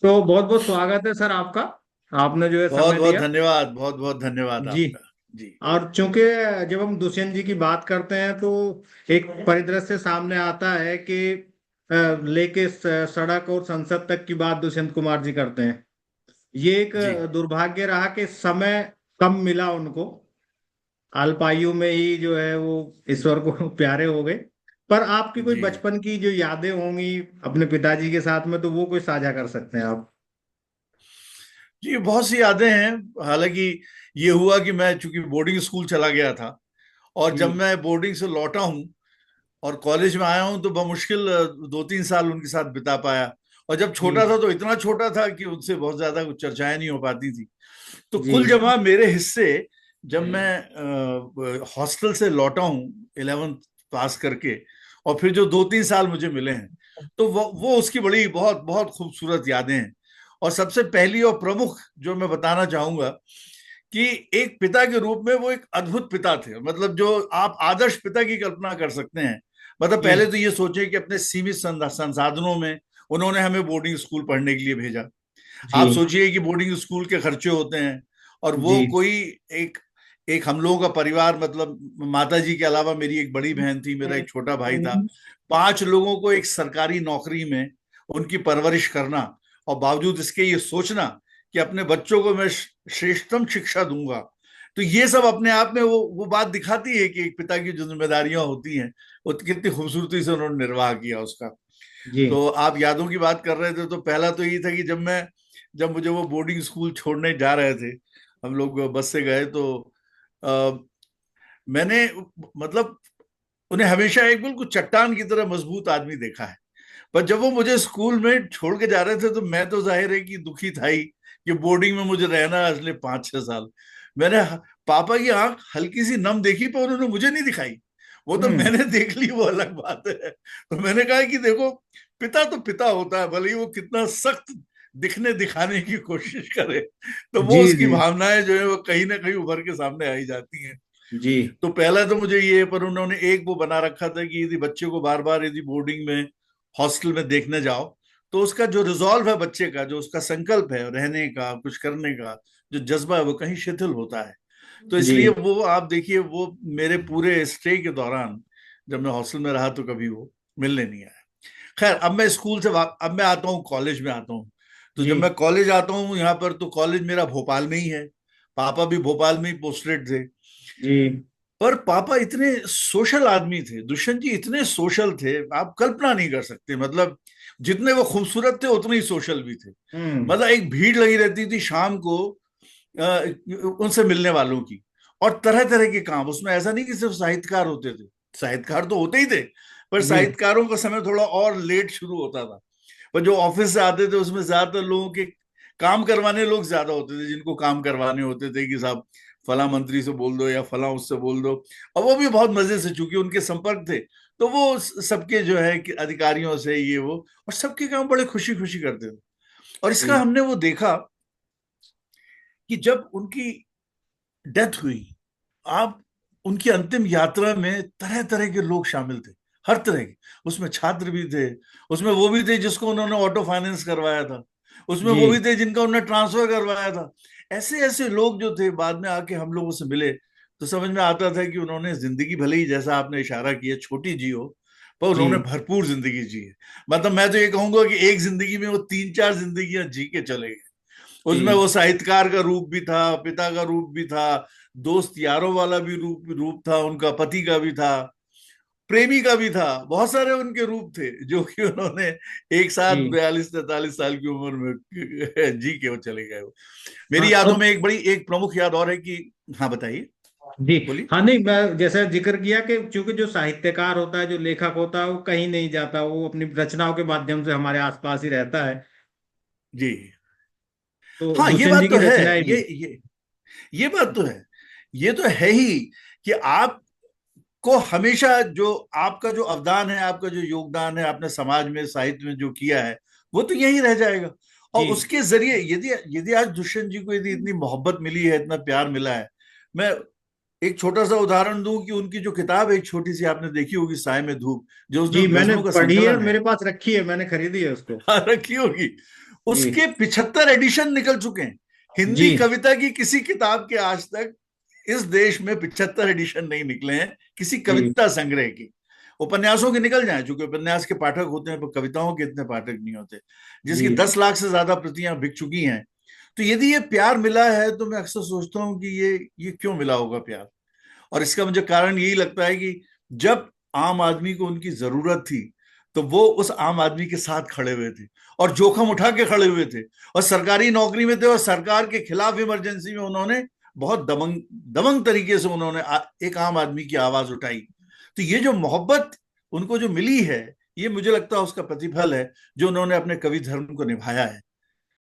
तो बहुत बहुत स्वागत है सर आपका। आपने जो है बहुत समय बहुत दिया। धन्यवाद, बहुत बहुत धन्यवाद जी। आपका। जी और चूंकि जब हम दुष्यंत जी की बात करते हैं तो एक परिदृश्य सामने आता है कि लेके सड़क और संसद तक की बात दुष्यंत कुमार जी करते हैं। ये एक जी दुर्भाग्य रहा कि समय कम मिला उनको। अल्पायु में ही जो है वो ईश्वर को प्यारे हो गए। पर आपकी कोई जी बचपन की जो यादें होंगी अपने पिताजी के साथ में, तो वो कोई साझा कर सकते हैं आप। जी, बहुत सी यादें हैं। हालांकि ये हुआ कि मैं चूंकि बोर्डिंग स्कूल चला गया था, और जब जी। मैं बोर्डिंग से लौटा हूँ और कॉलेज में आया हूँ तो बमुश्किल 2-3 साल उनके साथ बिता पाया। और जब छोटा जी। था तो इतना छोटा था कि उनसे बहुत ज्यादा कुछ चर्चाएं नहीं हो पाती थी। तो जी। कुल जमा मेरे हिस्से, जब मैं हॉस्टल से लौटा हूँ 11th पास करके, और फिर जो 2-3 साल मुझे मिले हैं, तो वो उसकी बड़ी बहुत बहुत खूबसूरत यादें हैं। और सबसे पहली और प्रमुख जो मैं बताना चाहूंगा कि एक पिता के रूप में वो एक अद्भुत पिता थे। मतलब जो आप आदर्श पिता की कल्पना कर सकते हैं। मतलब जी। पहले तो ये सोचे कि अपने सीमित संसाधनों में उन्होंने हमें बोर्डिंग स्कूल पढ़ने के लिए भेजा। जी। आप सोचिए कि बोर्डिंग स्कूल के खर्चे होते हैं, और जी। वो कोई एक एक हम लोगों का परिवार, मतलब माता जी के अलावा मेरी एक बड़ी बहन थी, मेरा एक छोटा भाई था। 5 लोगों को एक सरकारी नौकरी में उनकी परवरिश करना, और बावजूद इसके ये सोचना कि अपने बच्चों को मैं श्रेष्ठतम शिक्षा दूंगा। तो ये सब अपने आप में वो बात दिखाती है कि एक पिता की जो जिम्मेदारियां होती हैं, वो कितनी खूबसूरती से उन्होंने निर्वाह किया उसका। जी। तो आप यादों की बात कर रहे थे, तो पहला तो ये था कि जब मुझे वो बोर्डिंग स्कूल छोड़ने जा रहे थे, हम लोग बस से गए, तो आ, मैंने मतलब उन्हें हमेशा एक बिल्कुल चट्टान की तरह मजबूत आदमी देखा है। पर जब वो मुझे स्कूल में छोड़ के जा रहे थे तो मैं तो जाहिर है कि दुखी था ही कि बोर्डिंग में मुझे रहना है अगले 5-6 साल। मैंने पापा की आंख हल्की सी नम देखी, पर उन्होंने मुझे नहीं दिखाई। वो तो हम्म। मैंने देख ली, वो अलग बात है। तो मैंने कहा कि देखो, पिता तो पिता होता है, भले ही वो कितना सख्त दिखने दिखाने की कोशिश करे, तो वो जी। उसकी जी। भावनाएं जो है वो कहीं ना कहीं उभर के सामने आई जाती हैं। जी। तो पहला तो मुझे ये, पर उन्होंने एक वो बना रखा था कि यदि बच्चे को बार बार यदि बोर्डिंग में, हॉस्टल में देखने जाओ, तो उसका जो रिजॉल्व है बच्चे का, जो उसका संकल्प है रहने का, कुछ करने का, जो जज्बा है, वो कहीं शिथिल होता है। तो जी। इसलिए वो आप देखिए, वो मेरे पूरे स्टे के दौरान जब मैं हॉस्टल में रहा तो कभी वो मिलने नहीं आया। खैर, अब मैं स्कूल से अब मैं आता हूँ, कॉलेज में आता हूँ। तो जी। जब मैं कॉलेज आता हूँ यहाँ पर, तो कॉलेज मेरा भोपाल में ही है। पापा भी भोपाल में ही पोस्टेड थे। जी। पर पापा इतने सोशल आदमी थे, दुष्यंत जी इतने सोशल थे, आप कल्पना नहीं कर सकते। मतलब जितने वो खूबसूरत थे उतने ही सोशल भी थे। हम्म। मतलब एक भीड़ लगी रहती थी शाम को अ, उनसे मिलने वालों की। और तरह तरह के काम उसमें, ऐसा नहीं कि सिर्फ साहित्यकार होते थे। साहित्यकार तो होते ही थे, पर जी। साहित्यकारों का समय थोड़ा और लेट शुरू होता था। पर जो ऑफिस से आते थे उसमें ज्यादातर लोगों के काम करवाने लोग ज्यादा होते थे, जिनको काम करवाने होते थे कि साहब फला मंत्री से बोल दो या फला उससे बोल दो। और वो भी बहुत मजे से, चूंकि उनके संपर्क थे, तो वो सबके जो है कि अधिकारियों से ये वो, और सबके काम बड़े खुशी खुशी करते थे। और इसका जी। हमने वो देखा कि जब उनकी डेथ हुई, आप उनकी अंतिम यात्रा में तरह तरह के लोग शामिल थे, हर तरह के। उसमें छात्र भी थे, उसमें वो भी थे जिसको उन्होंने ऑटो फाइनेंस करवाया था, उसमें जी। वो भी थे जिनका उन्होंने ट्रांसफर करवाया था। ऐसे ऐसे लोग जो थे बाद में आके हम लोगों से मिले, तो समझ में आता था कि उन्होंने जिंदगी भले ही, जैसा आपने इशारा किया, छोटी जी हो, पर जी। उन्होंने भरपूर जिंदगी जी है। मतलब मैं तो ये कहूंगा कि एक जिंदगी में वो 3-4 जिंदगियां जी के चले गए। उसमें जी। वो साहित्यकार का रूप भी था, पिता का रूप भी था, दोस्त यारों वाला भी रूप रूप था, उनका पति का भी था, प्रेमी का भी था। बहुत सारे उनके रूप थे जो कि उन्होंने एक साथ जी। 42-43 साल की उम्र में जी के वो चले गए। हाँ मेरी यादों और में एक बड़ी एक प्रमुख याद और है कि, हाँ बताइए, जी। बोलिए। हाँ, नहीं, मैं जैसे जिक्र किया कि चूंकि जो साहित्यकार होता है, जो लेखक होता है, वो कहीं नहीं जाता, वो अपनी रचनाओं के माध्यम से हमारे आसपास ही रहता है। जी तो हाँ, ये दुष्यंत जी बात की तो है। रचनाएं भी। ये बात तो है। ये तो है ही कि आप को हमेशा जो आपका जो अवदान है, आपका जो योगदान है, आपने समाज में, साहित्य में जो किया है, वो तो यही रह जाएगा। और जी। उसके जरिए यदि यदि आज दुष्यंत जी को यदि इतनी मोहब्बत मिली है, इतना प्यार मिला है, मैं एक छोटा सा उदाहरण दूं कि उनकी जो किताब है, एक छोटी सी, आपने देखी होगी, साय में धूप, जो उसमें जी, मैंने गजलों का पढ़ी है, संकलन है। मेरे पास रखी है, मैंने खरीदी है उसको। हाँ, रखी होगी। जी उसके 75 एडिशन निकल चुके हैं। जी हिंदी कविता की किसी किताब के आज तक इस देश में 75 एडिशन नहीं निकले हैं किसी जी कविता संग्रह की। उपन्यासों के निकल जाए, चूंकि उपन्यास के पाठक होते हैं, पर कविताओं के इतने पाठक नहीं होते, जिसकी जी 10 लाख से ज्यादा प्रतियां बिक चुकी हैं। तो यदि ये प्यार मिला है तो मैं अक्सर सोचता हूँ कि ये क्यों मिला होगा प्यार। और इसका मुझे कारण यही लगता है कि जब आम आदमी को उनकी जरूरत थी तो वो उस आम आदमी के साथ खड़े हुए थे और जोखिम उठा के खड़े हुए थे, और सरकारी नौकरी में थे और सरकार के खिलाफ इमरजेंसी में उन्होंने बहुत दबंग दबंग तरीके से उन्होंने एक आम आदमी की आवाज उठाई। तो ये जो मोहब्बत उनको जो मिली है, ये मुझे लगता है उसका प्रतिफल है जो उन्होंने अपने कवि धर्म को निभाया है।